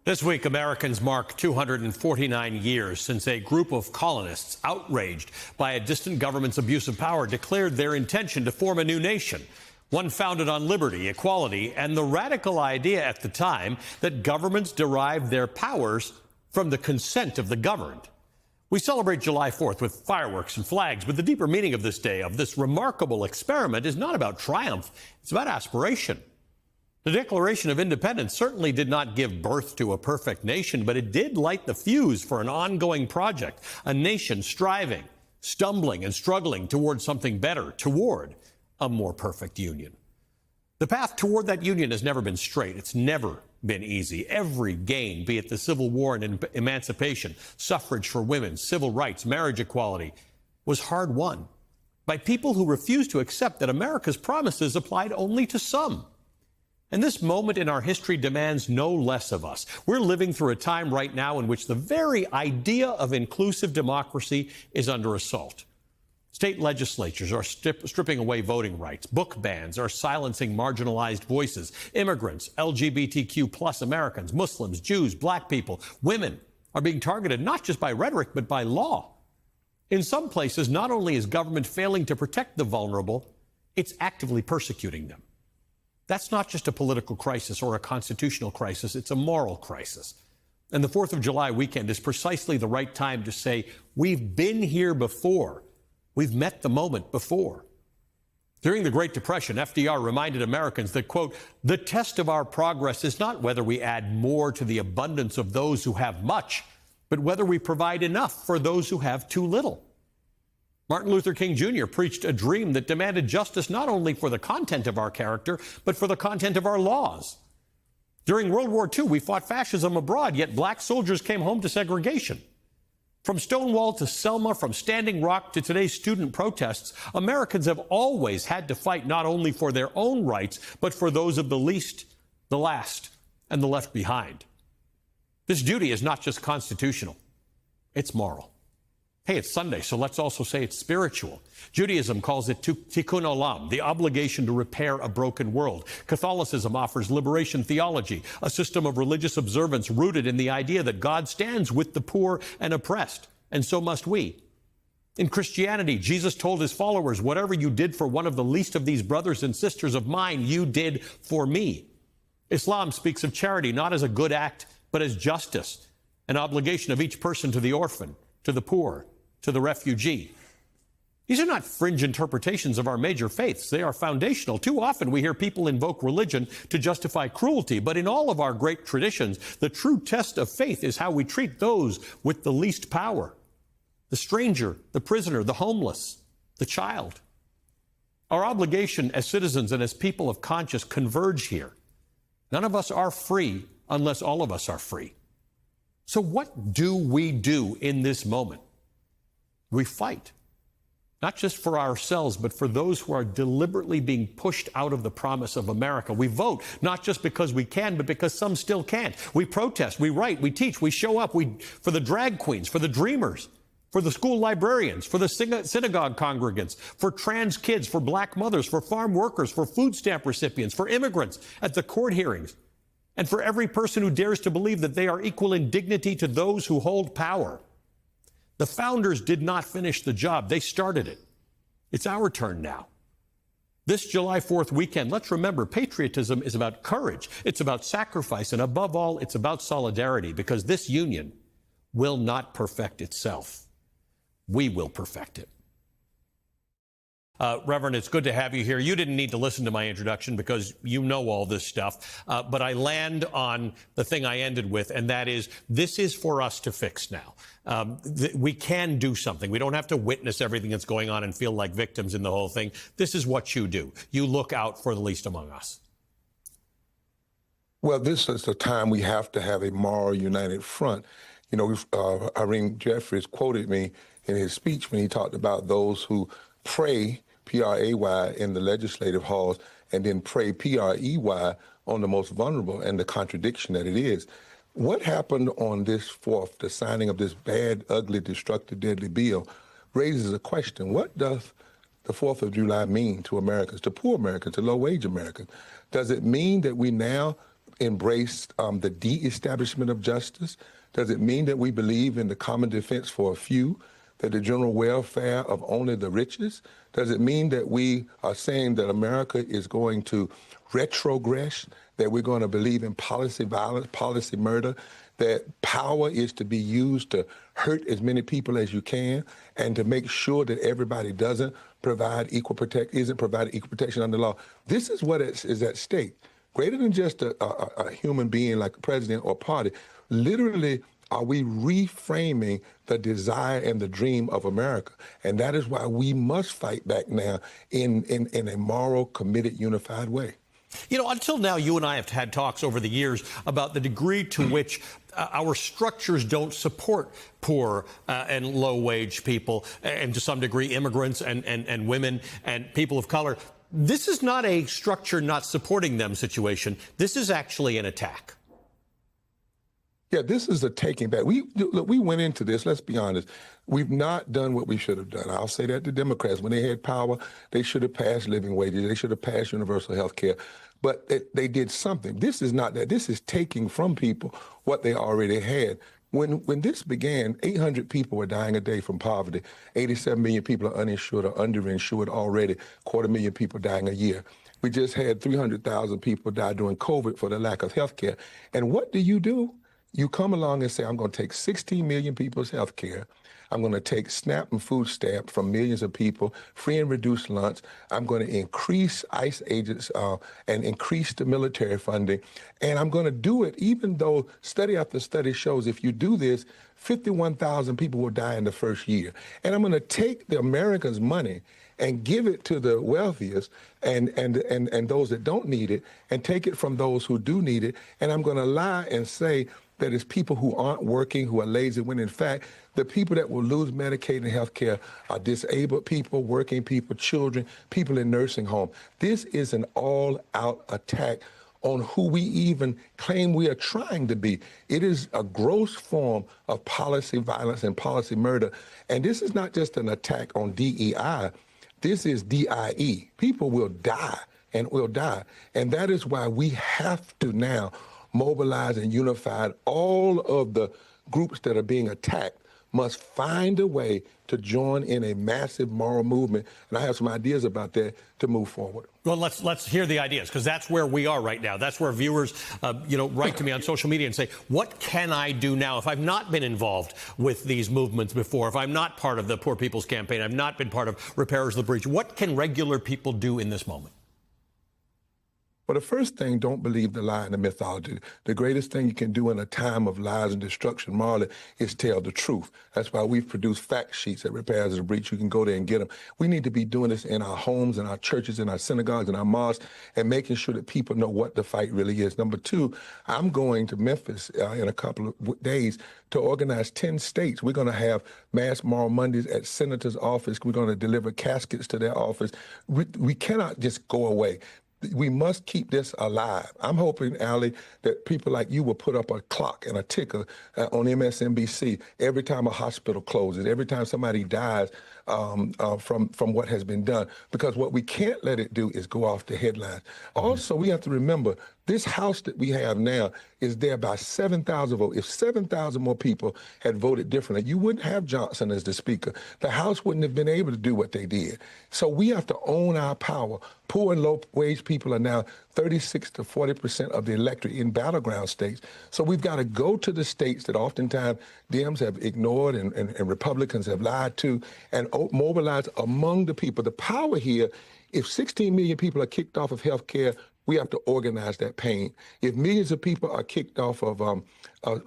This week, Americans mark 249 years since a group of colonists, outraged by a distant government's abuse of power, declared their intention to form a new nation, one founded on liberty, equality, and the radical idea at the time that governments derive their powers from the consent of the governed. We celebrate July 4th with fireworks and flags, but the deeper meaning of this day, of this remarkable experiment, is not about triumph, it's about aspiration. The Declaration of Independence certainly did not give birth to a perfect nation, but it did light the fuse for an ongoing project, a nation striving, stumbling, and struggling toward something better, toward a more perfect union. The path toward that union has never been straight. It's never been easy. Every gain, be it the Civil War and emancipation, suffrage for women, civil rights, marriage equality, was hard won by people who refused to accept that America's promises applied only to some. And this moment in our history demands no less of us. We're living through a time right now in which the very idea of inclusive democracy is under assault. State legislatures are stripping away voting rights. Book bans are silencing marginalized voices. Immigrants, LGBTQ plus Americans, Muslims, Jews, black people, women are being targeted not just by rhetoric, but by law. In some places, not only is government failing to protect the vulnerable, it's actively persecuting them. That's not just a political crisis or a constitutional crisis, it's a moral crisis. And the 4th of July weekend is precisely the right time to say, we've been here before. We've met the moment before. During the Great Depression, FDR reminded Americans that, quote, the test of our progress is not whether we add more to the abundance of those who have much, but whether we provide enough for those who have too little. Martin Luther King Jr. preached a dream that demanded justice not only for the content of our character, but for the content of our laws. During World War II, we fought fascism abroad, yet black soldiers came home to segregation. From Stonewall to Selma, from Standing Rock to today's student protests, Americans have always had to fight not only for their own rights, but for those of the least, the last, and the left behind. This duty is not just constitutional, it's moral. Hey, it's Sunday, so let's also say it's spiritual. Judaism calls it tikkun olam, the obligation to repair a broken world. Catholicism offers liberation theology, a system of religious observance rooted in the idea that God stands with the poor and oppressed, and so must we. In Christianity, Jesus told his followers, whatever you did for one of the least of these brothers and sisters of mine, you did for me. Islam speaks of charity not as a good act, but as justice, an obligation of each person to the orphan, to the poor, to the refugee. These are not fringe interpretations of our major faiths. They are foundational. Too often we hear people invoke religion to justify cruelty, but in all of our great traditions, the true test of faith is how we treat those with the least power. The stranger, the prisoner, the homeless, the child. Our obligation as citizens and as people of conscience converge here. None of us are free unless all of us are free. So what do we do in this moment? We fight, not just for ourselves, but for those who are deliberately being pushed out of the promise of America. We vote, not just because we can, but because some still can't. We protest, we write, we teach, we show up for the drag queens, for the dreamers, for the school librarians, for the synagogue congregants, for trans kids, for black mothers, for farm workers, for food stamp recipients, for immigrants at the court hearings, and for every person who dares to believe that they are equal in dignity to those who hold power. The founders did not finish the job. They started it. It's our turn now. This July 4th weekend, let's remember, patriotism is about courage. It's about sacrifice. And above all, it's about solidarity, because this union will not perfect itself. We will perfect it. Reverend, it's good to have you here. You didn't need to listen to my introduction because you know all this stuff. But I land on the thing I ended with, and that is, this is for us to fix now. We can do something. We don't have to witness everything that's going on and feel like victims in the whole thing. This is what you do. You look out for the least among us. Well, this is the time we have to have a moral united front. You know, Hakeem Jeffries quoted me in his speech when he talked about those who pray, P-R-A-Y, in the legislative halls, and then pray, P-R-E-Y, on the most vulnerable, and the contradiction that it is. What happened on this 4th, the signing of this bad, ugly, destructive, deadly bill, raises a question. What does the 4th of July mean to Americans, to poor Americans, to low-wage Americans? Does it mean that we now embrace the de-establishment of justice? Does it mean that we believe in the common defense for a few, that the general welfare of only the richest? Does it mean that we are saying that America is going to retrogress, that we're going to believe in policy violence, policy murder, that power is to be used to hurt as many people as you can, and to make sure that everybody isn't provided equal protection under law? This is what is at stake. Greater than just a human being like a president or party, literally, are we reframing the desire and the dream of America? And that is why we must fight back now in a moral, committed, unified way. You know, until now, you and I have had talks over the years about the degree to which our structures don't support poor and low-wage people, and to some degree immigrants and women and people of color. This is not a structure not supporting them situation. This is actually an attack. Yeah, this is a taking back. We went into this, let's be honest, we've not done what we should have done. I'll say that to Democrats. When they had power, they should have passed living wages. They should have passed universal health care. But they did something. This is not that. This is taking from people what they already had. When this began, 800 people were dying a day from poverty. 87 million people are uninsured or underinsured already. 250,000 people dying a year. We just had 300,000 people die during COVID for the lack of health care. And what do? You come along and say, I'm going to take 16 million people's health care. I'm going to take SNAP and food stamp from millions of people, free and reduced lunch. I'm going to increase ICE agents and increase the military funding. And I'm going to do it even though study after study shows if you do this, 51,000 people will die in the first year. And I'm going to take the Americans' money and give it to the wealthiest and those that don't need it, and take it from those who do need it. And I'm going to lie and say that it's people who aren't working, who are lazy, when in fact, the people that will lose Medicaid and health care are disabled people, working people, children, people in nursing homes. This is an all-out attack on who we even claim we are trying to be. It is a gross form of policy violence and policy murder. And this is not just an attack on DEI. This is DIE. People will die and will die. And that is why we have to now mobilize and unify. All of the groups that are being attacked must find a way to join in a massive moral movement. And I have some ideas about that to move forward. Well, let's hear the ideas, because that's where we are right now. That's where viewers, write to me on social media and say, what can I do now if I've not been involved with these movements before, if I'm not part of the Poor People's Campaign, I've not been part of Repairers of the Breach? What can regular people do in this moment? Well, the first thing, don't believe the lie and the mythology. The greatest thing you can do in a time of lies and destruction morally is tell the truth. That's why we've produced fact sheets at Repairers of the Breach. You can go there and get them. We need to be doing this in our homes, in our churches, in our synagogues, in our mosques, and making sure that people know what the fight really is. Number two, I'm going to Memphis in a couple of days to organize 10 states. We're going to have Mass Moral Mondays at Senator's office. We're going to deliver caskets to their office. We cannot just go away. We must keep this alive. I'm hoping, Ali, that people like you will put up a clock and a ticker on MSNBC every time a hospital closes, every time somebody dies from what has been done. Because what we can't let it do is go off the headlines. Also, we have to remember, this House that we have now is there by 7,000 votes. If 7,000 more people had voted differently, you wouldn't have Johnson as the Speaker. The House wouldn't have been able to do what they did. So we have to own our power. Poor and low-wage people are now 36 to 40% of the electorate in battleground states. So we've got to go to the states that oftentimes Dems have ignored and Republicans have lied to, and mobilize among the people. The power here, if 16 million people are kicked off of health care, we have to organize that pain. If millions of people are kicked off of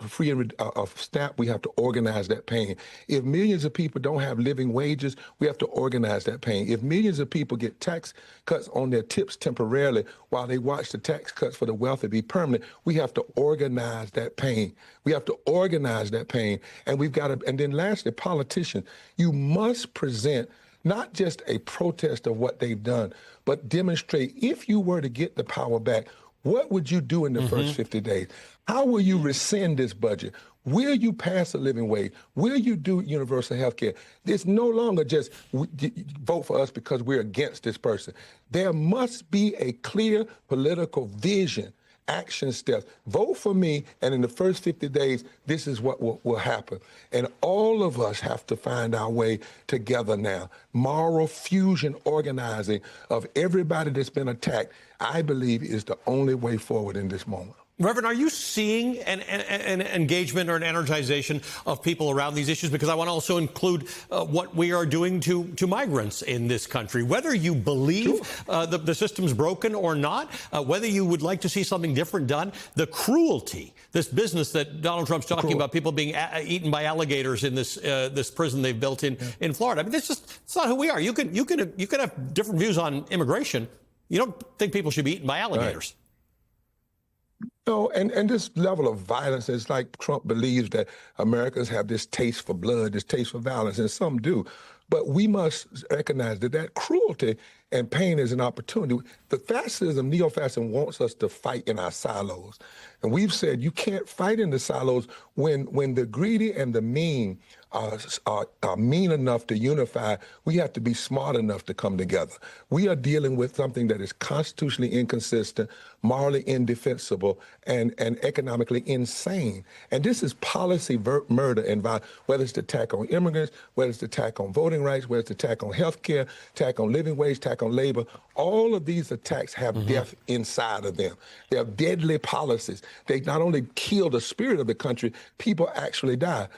free and of SNAP, we have to organize that pain. If millions of people don't have living wages, we have to organize that pain. If millions of people get tax cuts on their tips temporarily while they watch the tax cuts for the wealthy be permanent, we have to organize that pain. We have to organize that pain. And we've got to, and then lastly, politicians, you must present not just a protest of what they've done, but demonstrate, if you were to get the power back, what would you do in the first 50 days? How will you rescind this budget? Will you pass a living wage? Will you do universal health care? It's no longer just vote for us because we're against this person. There must be a clear political vision action steps. Vote for me, and in the first 50 days, this is what will happen. And all of us have to find our way together now. Moral fusion organizing of everybody that's been attacked, I believe, is the only way forward in this moment. Reverend, are you seeing an engagement or an energization of people around these issues? Because I want to also include what we are doing to migrants in this country. Whether you believe the system's broken or not, whether you would like to see something different done, the cruelty, this business that Donald Trump's talking about, people being eaten by alligators in this prison they've built in Florida. I mean, it's not who we are. You can have different views on immigration. You don't think people should be eaten by alligators. Right. No, and this level of violence is like Trump believes that Americans have this taste for blood, this taste for violence, and some do. But we must recognize that cruelty and pain is an opportunity. The fascism, neo-fascism, wants us to fight in our silos. And we've said you can't fight in the silos when the greedy and the mean are mean enough to unify. We have to be smart enough to come together. We are dealing with something that is constitutionally inconsistent, morally indefensible, and economically insane. And this is policy murder and violence, whether it's the attack on immigrants, whether it's the attack on voting rights, whether it's the attack on health care, attack on living wage, attack on labor. All of these attacks have death inside of them. They have deadly policies. They not only kill the spirit of the country, people actually die.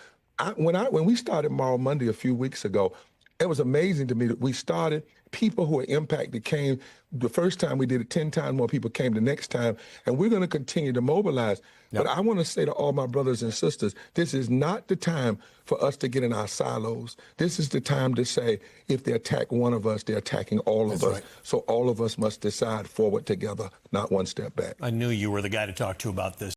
When we started Moral Monday a few weeks ago, it was amazing to me that we started. People who were impacted came the first time we did it, 10 times more people came the next time, and we're going to continue to mobilize. Yep. But I want to say to all my brothers and sisters, this is not the time for us to get in our silos. This is the time to say, if they attack one of us, they're attacking all of us. Right. So all of us must decide forward together, not one step back. I knew you were the guy to talk to about this.